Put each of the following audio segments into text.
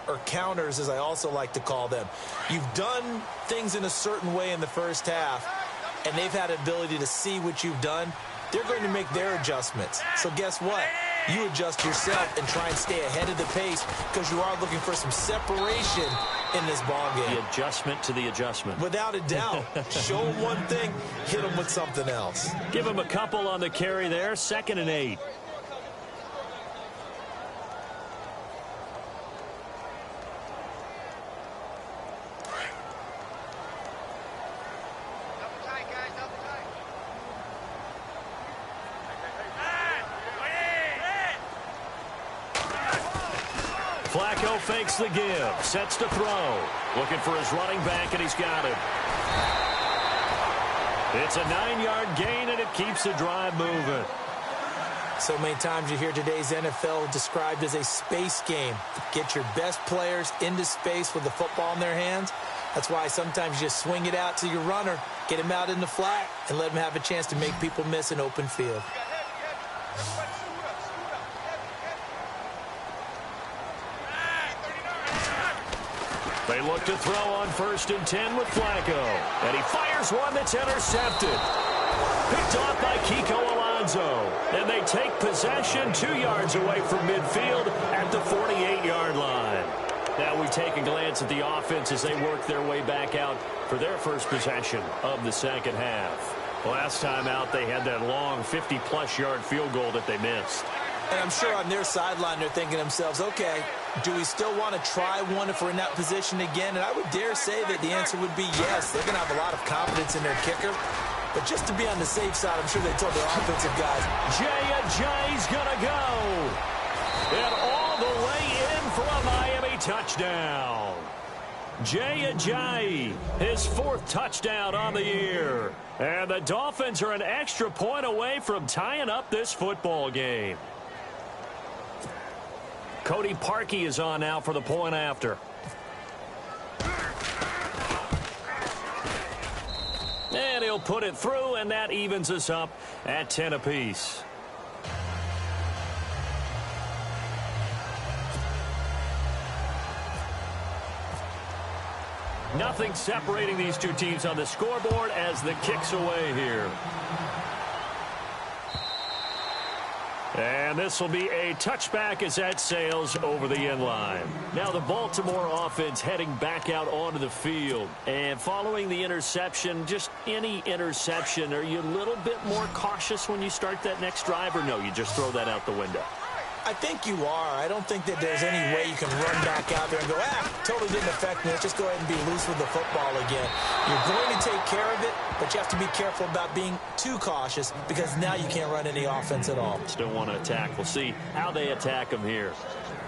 or counters, as I also like to call them. You've done things in a certain way in the first half, and they've had an ability to see what you've done. They're going to make their adjustments. So guess what? You adjust yourself and try and stay ahead of the pace because you are looking for some separation in this ball game. The adjustment to the adjustment. Without a doubt. Show them one thing, hit them with something else. Give them a couple on the carry there. 2nd and 8. Flacco fakes the give, sets to throw. Looking for his running back, and he's got it. It's a 9-yard gain, and it keeps the drive moving. So many times you hear today's NFL described as a space game. Get your best players into space with the football in their hands. That's why sometimes you just swing it out to your runner, get him out in the flat, and let him have a chance to make people miss an open field. They look to throw on 1st and 10 with Flacco. And he fires one that's intercepted. Picked off by Kiko Alonso. And they take possession 2 yards away from midfield at the 48-yard line. Now we take a glance at the offense as they work their way back out for their first possession of the second half. Last time out, they had that long 50-plus yard field goal that they missed. And I'm sure on their sideline they're thinking to themselves, okay, do we still want to try one if we're in that position again? And I would dare say that the answer would be yes. They're going to have a lot of confidence in their kicker. But just to be on the safe side, I'm sure they told their offensive guys, Jay's going to go. And all the way in for a Miami touchdown. Jay, his 4th touchdown on the year. And the Dolphins are an extra point away from tying up this football game. Cody Parkey is on now for the point after. And he'll put it through, and that evens us up at 10 apiece. Nothing separating these two teams on the scoreboard as the kick's away here. And this will be a touchback as that sails over the end line. Now the Baltimore offense heading back out onto the field. And following the interception, just any interception, are you a little bit more cautious when you start that next drive, or no, you just throw that out the window? I think you are. I don't think that there's any way you can run back out there and go, totally didn't affect me. Let's just go ahead and be loose with the football again. You're going to take care of it, but you have to be careful about being too cautious because now you can't run any offense at all. Still want to attack. We'll see how they attack them here.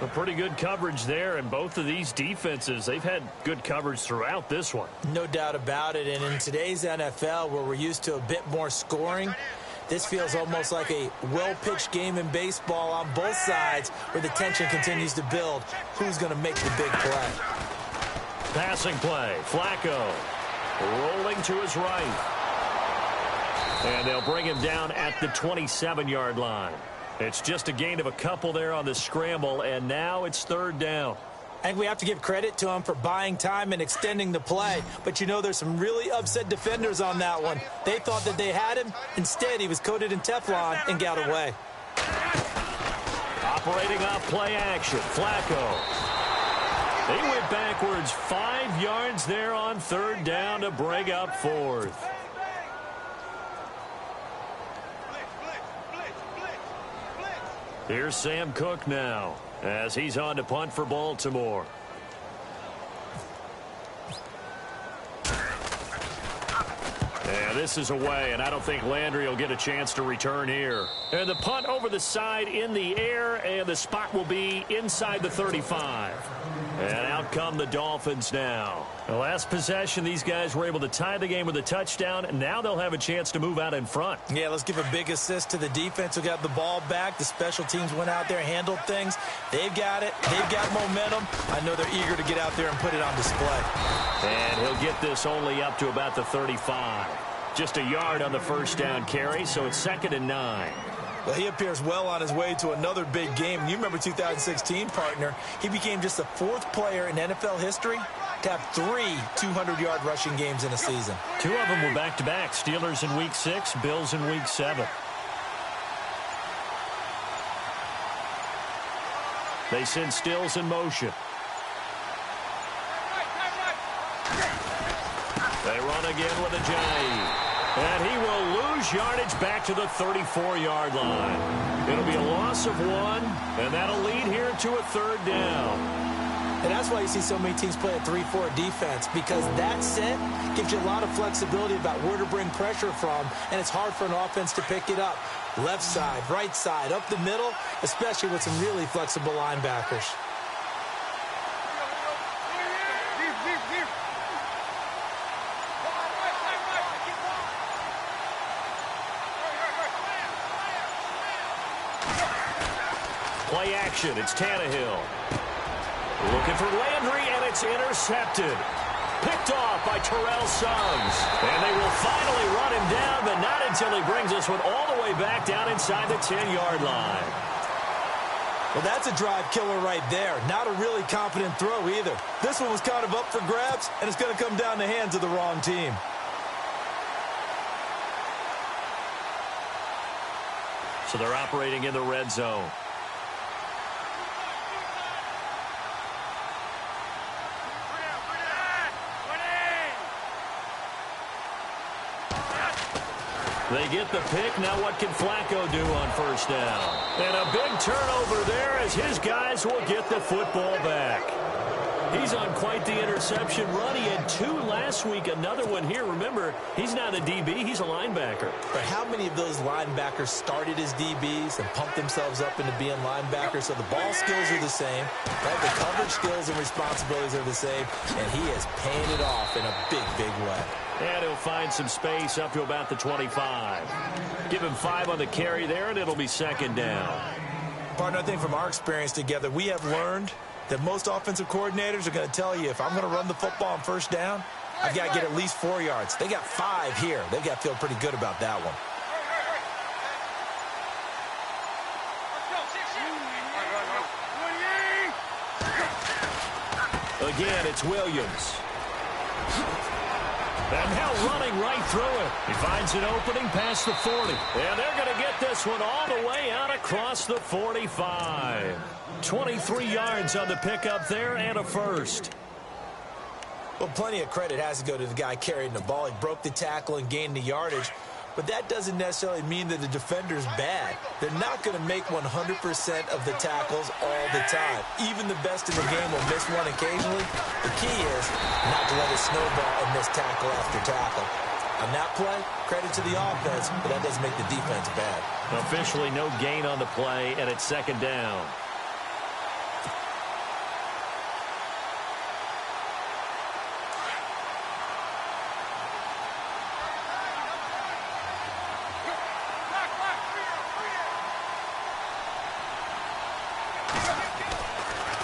A pretty good coverage there, and both of these defenses, they've had good coverage throughout this one. No doubt about it, and in today's NFL where we're used to a bit more scoring, this feels almost like a well-pitched game in baseball on both sides where the tension continues to build. Who's going to make the big play? Passing play. Flacco rolling to his right. And they'll bring him down at the 27-yard line. It's just a gain of a couple there on the scramble, and now it's 3rd down. I think we have to give credit to him for buying time and extending the play. But, you know, there's some really upset defenders on that one. They thought that they had him. Instead, he was coated in Teflon and got away. Operating off play action. Flacco. They went backwards 5 yards there on 3rd down to bring up 4th. Here's Sam Cook now as he's on to punt for Baltimore. And this is away, and I don't think Landry will get a chance to return here. And the punt over the side in the air, and the spot will be inside the 35. And out come the Dolphins now. The last possession, these guys were able to tie the game with a touchdown, and now they'll have a chance to move out in front. Yeah, let's give a big assist to the defense who got the ball back. The special teams went out there, handled things. They've got it. They've got momentum. I know they're eager to get out there and put it on display. And he'll get this only up to about the 35. Just a yard on the first down carry, so it's 2nd and 9. Well, he appears well on his way to another big game. You remember 2016, partner. He became just the 4th player in NFL history to have 3 200-yard rushing games in a season. 2 of them were back-to-back. Steelers in Week 6, Bills in Week 7. They send Stills in motion. They run again with a J. And he will lose yardage back to the 34-yard line. It'll be a loss of 1, and that'll lead here to a 3rd down. And that's why you see so many teams play a 3-4 defense, because that set gives you a lot of flexibility about where to bring pressure from, and it's hard for an offense to pick it up. Left side, right side, up the middle, especially with some really flexible linebackers. Play action. It's Tannehill. Looking for Landry, and it's intercepted. Picked off by Terrell Suggs. And they will finally run him down, but not until he brings this one all the way back down inside the 10-yard line. Well, that's a drive killer right there. Not a really confident throw either. This one was kind of up for grabs, and it's going to come down the hands of the wrong team. So they're operating in the red zone. They get the pick. Now what can Flacco do on 1st down? And a big turnover there as his guys will get the football back. He's on quite the interception run. He had 2 last week, another one here. Remember, he's not a DB, he's a linebacker. But how many of those linebackers started as DBs and pumped themselves up into being linebackers? So the ball skills are the same, right? The coverage skills and responsibilities are the same, and he is paying it off in a big, big way. And he'll find some space up to about the 25. Give him 5 on the carry there, and it'll be 2nd down. Partner, I think from our experience together, we have learned that most offensive coordinators are going to tell you, if I'm going to run the football on 1st down, I've got to get at least 4 yards. They got 5 here. They've got to feel pretty good about that one. Again, it's Williams. And now running right through it. He finds an opening past the 40. And they're going to get this one all the way out across the 45. 23 yards on the pickup there and a 1st. Well, plenty of credit has to go to the guy carrying the ball. He broke the tackle and gained the yardage. But that doesn't necessarily mean that the defender's bad. They're not going to make 100% of the tackles all the time. Even the best in the game will miss one occasionally. The key is not to let it snowball and miss tackle after tackle. On that play, credit to the offense, but that doesn't make the defense bad. Officially no gain on the play, and it's 2nd down.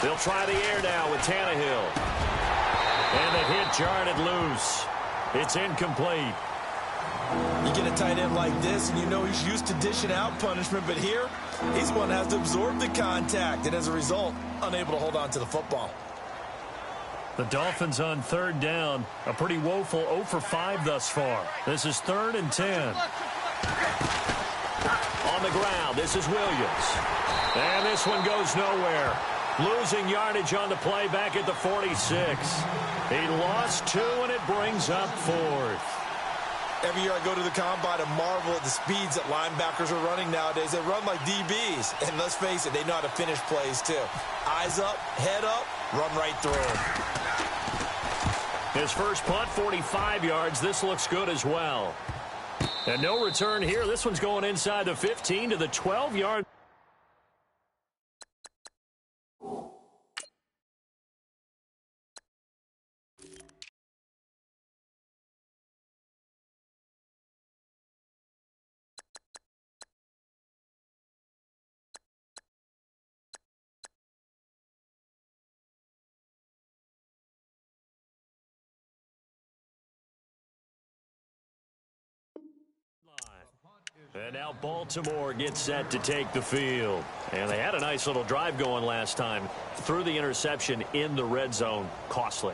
They'll try the air now with Tannehill. And the hit jarred it loose. It's incomplete. You get a tight end like this, and you know he's used to dishing out punishment, but here, he's the one that has to absorb the contact, and as a result, unable to hold on to the football. The Dolphins on 3rd down. A pretty woeful 0 for 5 thus far. This is 3rd and 10. On the ground, this is Williams. And this one goes nowhere. Losing yardage on the play back at the 46. He lost 2, and it brings up 4th. Every year I go to the combine and marvel at the speeds that linebackers are running nowadays. They run like DBs. And let's face it, they know how to finish plays too. Eyes up, head up, run right through them. His first punt, 45 yards. This looks good as well. And no return here. This one's going inside the 15 to the 12-yard. And now Baltimore gets set to take the field. And they had a nice little drive going last time. Threw the interception in the red zone. Costly.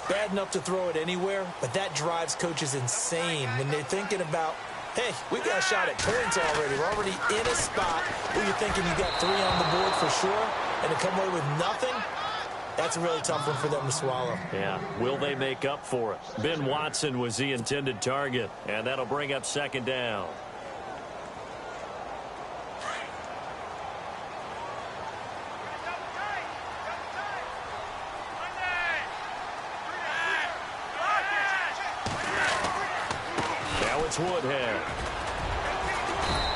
Bad enough to throw it anywhere, but that drives coaches insane when they're thinking about, hey, we got a shot at points already. We're already in a spot where you're thinking you got 3 on the board for sure, and to come away with nothing, that's a really tough one for them to swallow. Yeah, will they make up for it? Ben Watson was the intended target, and that'll bring up second down. Woodhead.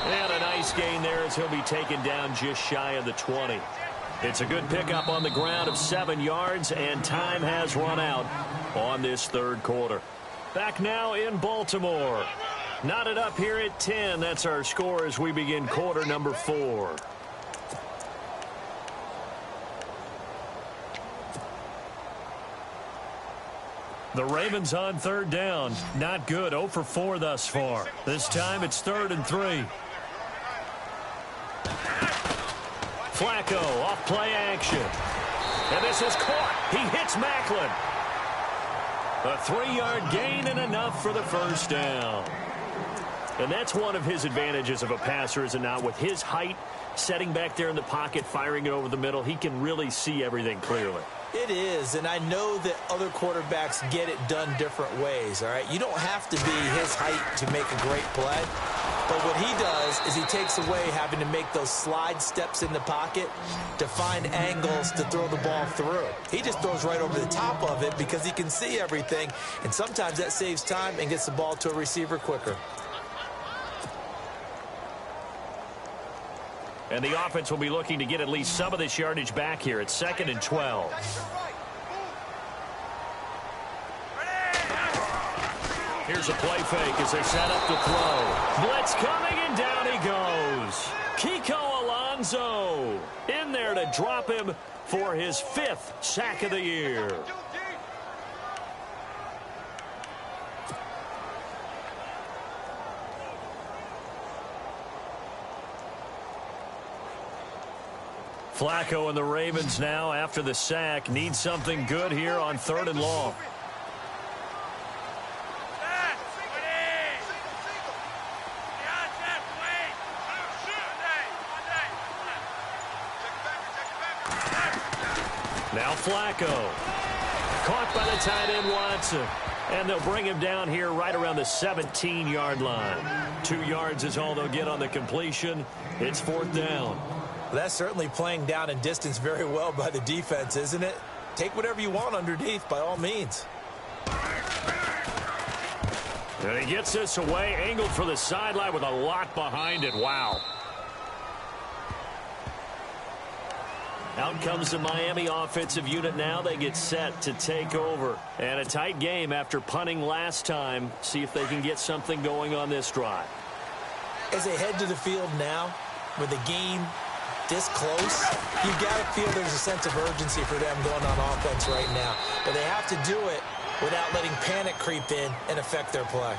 And a nice gain there as he'll be taken down just shy of the 20. It's a good pickup on the ground of 7 yards, and time has run out on this third quarter. Back now in Baltimore. Knotted up here at 10. That's our score as we begin quarter number 4. The Ravens on third down. Not good. 0 for 4 thus far. This time it's 3rd and 3. Flacco off play action. And this is caught. He hits Macklin. A 3-yard gain and enough for the first down. And that's one of his advantages of a passer, is it not? With his height, setting back there in the pocket, firing it over the middle, he can really see everything clearly. It is, and I know that other quarterbacks get it done different ways, all right? You don't have to be his height to make a great play, but what he does is he takes away having to make those slide steps in the pocket to find angles to throw the ball through. He just throws right over the top of it because he can see everything, and sometimes that saves time and gets the ball to a receiver quicker. And the offense will be looking to get at least some of this yardage back here. It's 2nd and 12. Here's a play fake as they set up to throw. Blitz coming, and down he goes. Kiko Alonso in there to drop him for his 5th sack of the year. Flacco and the Ravens now, after the sack, need something good here on 3rd and long. Now Flacco. Caught by the tight end Watson. And they'll bring him down here right around the 17-yard line. 2 yards is all they'll get on the completion. It's 4th down. Well, that's certainly playing down in distance very well by the defense, isn't it? Take whatever you want underneath, by all means. And he gets this away, angled for the sideline with a lot behind it. Wow. Out comes the Miami offensive unit now. They get set to take over. And a tight game after punting last time. See if they can get something going on this drive. As they head to the field now, with the game this close, you've got to feel there's a sense of urgency for them going on offense right now. But they have to do it without letting panic creep in and affect their play.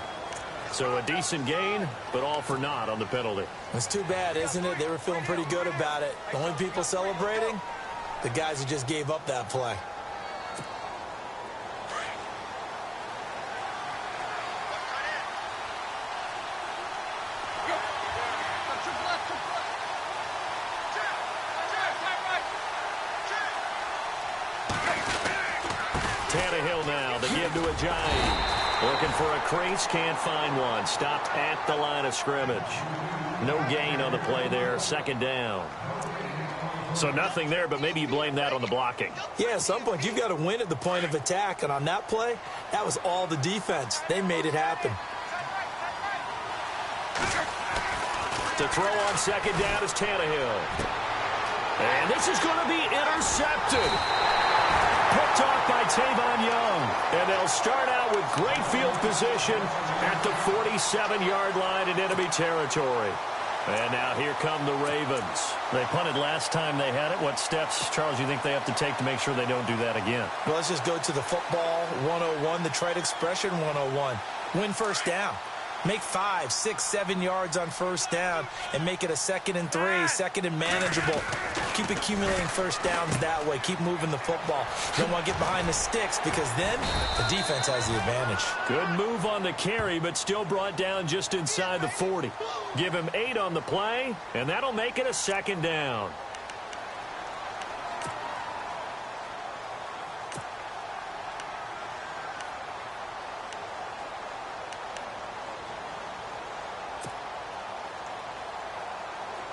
So a decent gain, but all for naught on the penalty. It's too bad, isn't it? They were feeling pretty good about it. The only people celebrating, the guys who just gave up that play. Tannehill now, the give to Ajayi. Looking for a crease, can't find one. Stopped at the line of scrimmage. No gain on the play there, 2nd down. So nothing there, but maybe you blame that on the blocking. Yeah, at some point, you've got to win at the point of attack. And on that play, that was all the defense. They made it happen. To throw on 2nd down is Tannehill. And this is going to be intercepted. Picked off by Tavon Young. And they'll start out with great field position at the 47-yard line in enemy territory. And now here come the Ravens. They punted last time they had it. What steps, Charles, you think they have to take to make sure they don't do that again? Well, let's just go to the football 101, the trite expression 101. Win first down. Make 5, 6, 7 yards on first down and make it a 2nd and 3, 2nd and manageable. Keep accumulating first downs that way. Keep moving the football. You don't want to get behind the sticks because then the defense has the advantage. Good move on the carry, but still brought down just inside the 40. Give him 8 on the play, and that'll make it a 2nd down.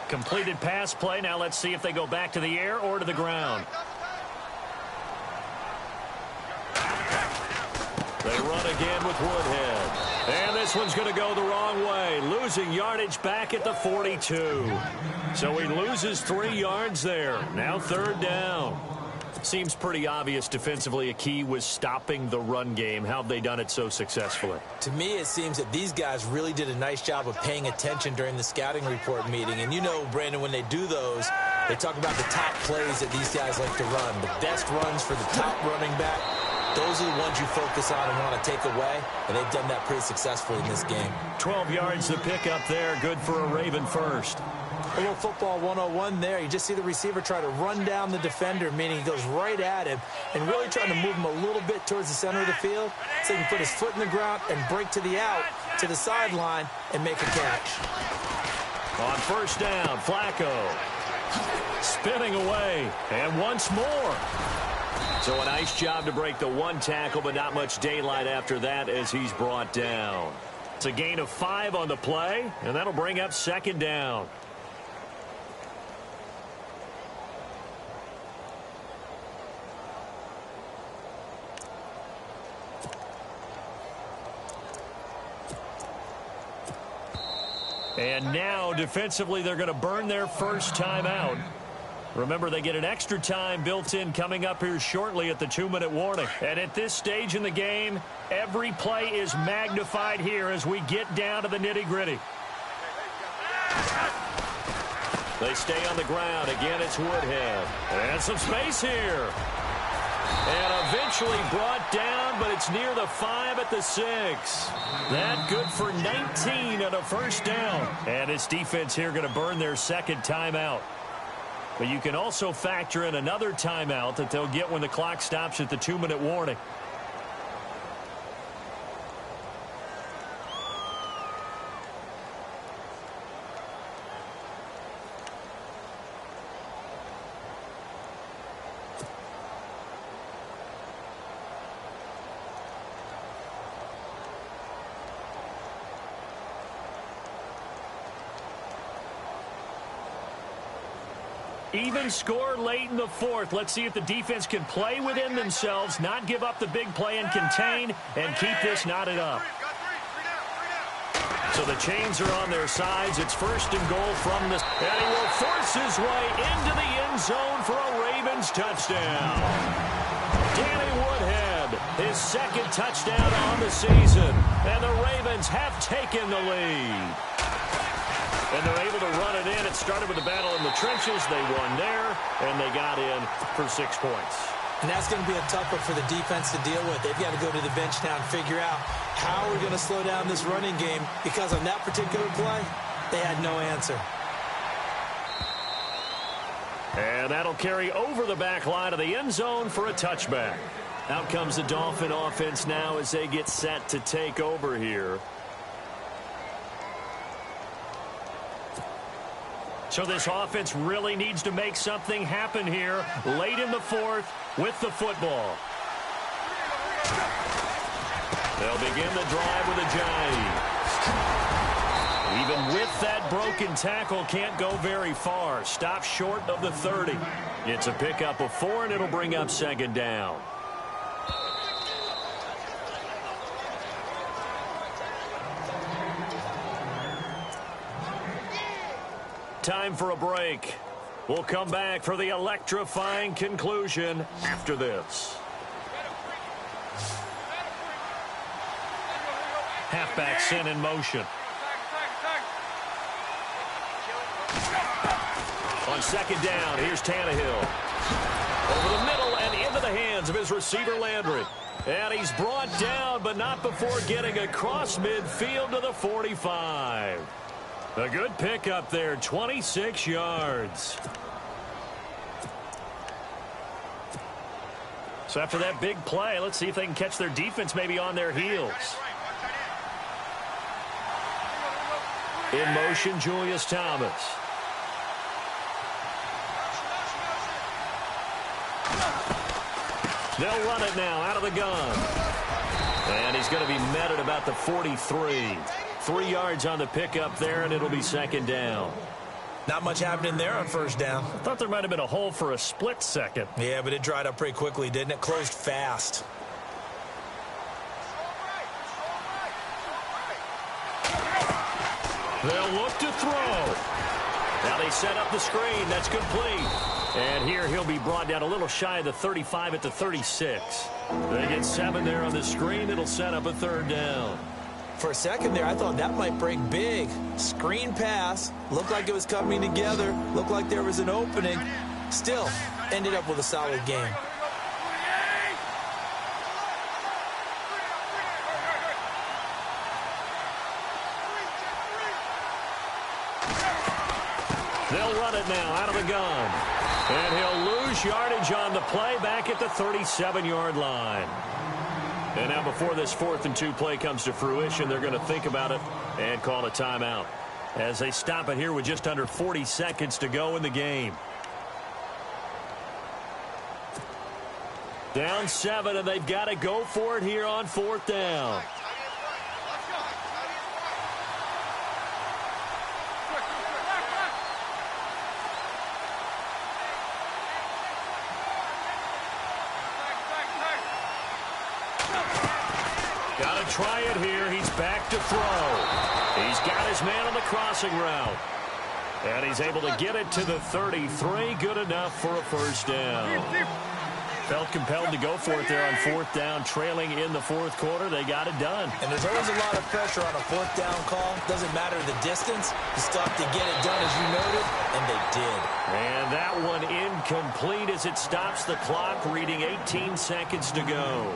Completed pass play. Now let's see if they go back to the air or to the ground. They run again with Woodhead. And this one's going to go the wrong way. Losing yardage back at the 42. So he loses 3 yards there. Now 3rd down. Seems pretty obvious defensively a key was stopping the run game. How have they done it so successfully? To me, it seems that these guys really did a nice job of paying attention during the scouting report meeting. And you know, Brandon, when they do those, they talk about the top plays that these guys like to run. The best runs for the top running back, those are the ones you focus on and want to take away. And they've done that pretty successfully in this game. 12 yards to pick up there. Good for a Raven first. A little football 101 there. You just see the receiver try to run down the defender, meaning he goes right at him and really trying to move him a little bit towards the center of the field so he can put his foot in the ground and break to the out, to the sideline, and make a catch. On first down, Flacco spinning away, and once more. So a nice job to break the 1 tackle, but not much daylight after that as he's brought down. It's a gain of 5 on the play, and that'll bring up 2nd down. And now, defensively, they're going to burn their first timeout. Remember, they get an extra time built in coming up here shortly at the 2-minute warning. And at this stage in the game, every play is magnified here as we get down to the nitty-gritty. They stay on the ground. Again, it's Woodhead. And some space here. And eventually brought down, but it's near the 5 at the 6. That good for 19 on a first down. And its defense here going to burn their 2nd timeout. But you can also factor in another timeout that they'll get when the clock stops at the 2-minute warning. Even score late in the 4th. Let's see if the defense can play within themselves, not give up the big play and contain, and keep this knotted up. So the chains are on their sides. It's 1st and goal from the... And he will force his way into the end zone for a Ravens touchdown. Danny Woodhead, his 2nd touchdown on the season. And the Ravens have taken the lead. And they're able to run it in. It started with a battle in the trenches. They won there, and they got in for 6 points. And that's going to be a tough one for the defense to deal with. They've got to go to the bench now and figure out how we're going to slow down this running game, because on that particular play, they had no answer. And that'll carry over the back line of the end zone for a touchback. Out comes the Dolphin offense now as they get set to take over here. So this offense really needs to make something happen here late in the 4th with the football. They'll begin the drive with a jive. Even with that broken tackle, can't go very far. Stop short of the 30. It's a pickup of 4, and it'll bring up 2nd down. Time for a break. We'll come back for the electrifying conclusion after this. Halfback sent in motion. On 2nd down, here's Tannehill. Over the middle and into the hands of his receiver, Landry. And he's brought down, but not before getting across midfield to the 45. A good pickup there, 26 yards. So after that big play, let's see if they can catch their defense maybe on their heels. In motion, Julius Thomas. They'll run it now out of the gun. And he's going to be met at about the 43. 3 yards on the pickup there, and it'll be second down. Not much happening there on first down. I thought there might have been a hole for a split second. Yeah, but it dried up pretty quickly, didn't it? Closed fast. They'll look to throw. Now they set up the screen. That's complete. And here he'll be brought down a little shy of the 35 at the 36. They get 7 there on the screen. It'll set up a third down. For a second there, I thought that might break big. Screen pass. Looked like it was coming together. Looked like there was an opening. Still, ended up with a solid game. They'll run it now out of the gun. And he'll lose yardage on the play back at the 37-yard line. And now before this 4th and 2 play comes to fruition, they're going to think about it and call a timeout as they stop it here with just under 40 seconds to go in the game. Down 7, and they've got to go for it here on 4th down. Got to try it here. He's back to throw. He's got his man on the crossing route. And he's able to get it to the 33. Good enough for a first down. Felt compelled to go for it there on 4th down, trailing in the 4th quarter. They got it done. And there's always a lot of pressure on a 4th down call. Doesn't matter the distance. You still have to get it done, as you noted, and they did. And that one incomplete as it stops the clock, reading 18 seconds to go.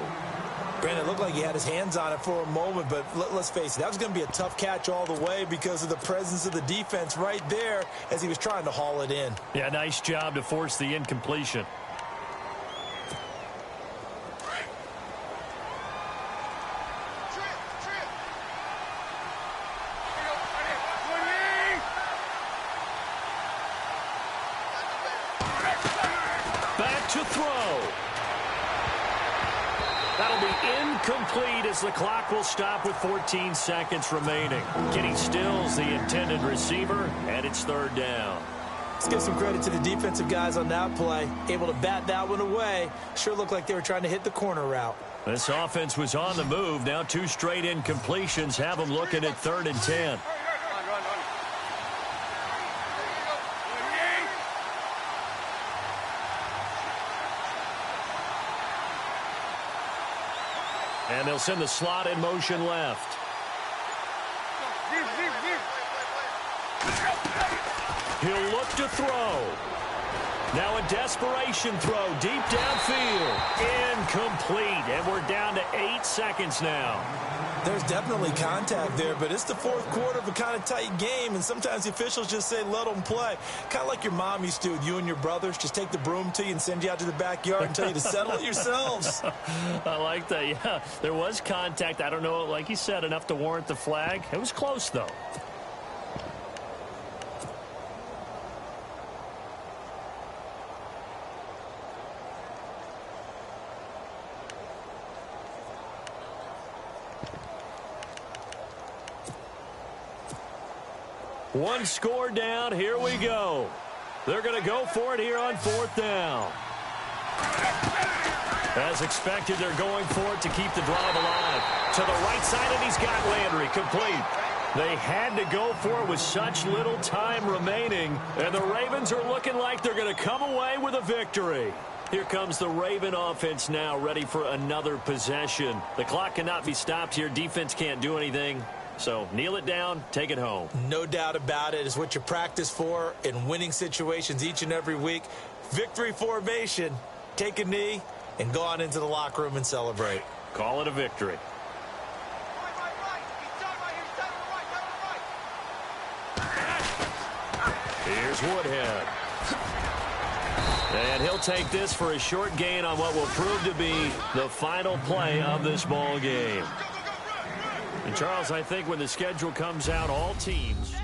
Granted, it looked like he had his hands on it for a moment, but let's face it, that was going to be a tough catch all the way because of the presence of the defense right there as he was trying to haul it in. Yeah, nice job to force the incompletion. Back to throw. That'll be incomplete as the clock will stop with 14 seconds remaining. Kenny Stills, the intended receiver, and it's 3rd down. Let's give some credit to the defensive guys on that play. Able to bat that one away. Sure looked like they were trying to hit the corner route. This offense was on the move. Now 2 straight incompletions have them looking at 3rd and 10. And they'll send the slot in motion left. He'll look to throw. Now a desperation throw deep downfield. Incomplete. And we're down to 8 seconds now. There's definitely contact there, but it's the 4th quarter of a kind of tight game, and sometimes the officials just say let them play. Kind of like your mom used to with you and your brothers. Just take the broom to you and send you out to the backyard and tell you to settle it yourselves. I like that, yeah. There was contact. I don't know, like you said, enough to warrant the flag. It was close, though. One score down. Here we go. They're going to go for it here on 4th down. As expected, they're going for it to keep the drive alive. To the right side, and he's got Landry complete. They had to go for it with such little time remaining, and the Ravens are looking like they're going to come away with a victory. Here comes the Raven offense now, ready for another possession. The clock cannot be stopped here. Defense can't do anything. So kneel it down, take it home. No doubt about it. It's what you practice for in winning situations each and every week. Victory formation. Take a knee, and go on into the locker room and celebrate. Call it a victory. Here's Woodhead. And he'll take this for a short gain on what will prove to be the final play of this ball game. And Charles, I think when the schedule comes out, all teams